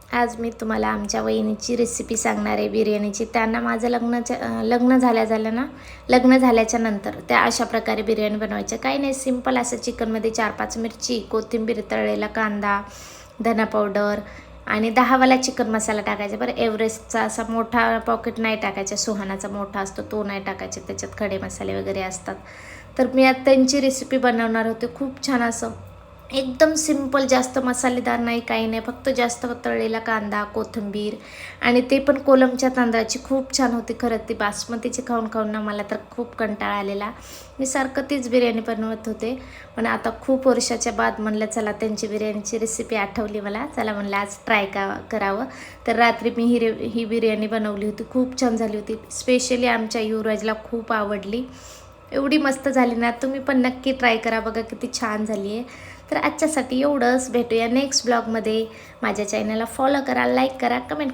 आज मी तुम्हाला आमच्या वहिनीची रेसिपी सांगणार आहे बिर्याणीची। त्यांना माझं लग्न झाल्याच्या नंतर त्या अशा प्रकारे बिर्याणी बनवायच्या। काही नाही, सिंपल असं चिकनमध्ये 4-5 मिरची, कोथिंबीर, तळलेला कांदा, धना पावडर आणि 10वाला चिकन मसाला टाकायचा। बरं, एव्हरेस्टचा असा मोठा पॉकेट नाही टाकायचा, सुहानाचा मोठा असतो तो नाही टाकायचा, त्याच्यात खडे मसाले वगैरे असतात। तर मी आज त्यांची रेसिपी बनवणार होते। खूप छान असं एकदम सिंपल, जास्त मसालेदार नाही, काही नाही, फक्त जास्त तळलेला कांदा, कोथिंबीर आणि ते पण कोलमच्या तांदळाची खूप छान होती। खरं ती बासमतीची खाऊन खाऊन ना मला तर खूप कंटाळा आलेला। मी सारखं तीच बिर्याणी बनवत होते, पण आता खूप वर्षाच्या बाद म्हणलं चला त्यांची बिर्याणीची रेसिपी आठवली मला, चला म्हणलं आज ट्राय करावं। तर रात्री मी ही बिर्याणी बनवली होती, खूप छान झाली होती। स्पेशली आमच्या युवराजला खूप आवडली, एवढी मस्त झाली ना। तुम्ही पण नक्की ट्राय करा, बघा किती छान झाली आहे। तर आजच्यासाठी एवढंच, भेटूया नेक्स्ट ब्लॉगमध्ये। माझ्या चॅनलला फॉलो करा, लाईक करा, कमेंट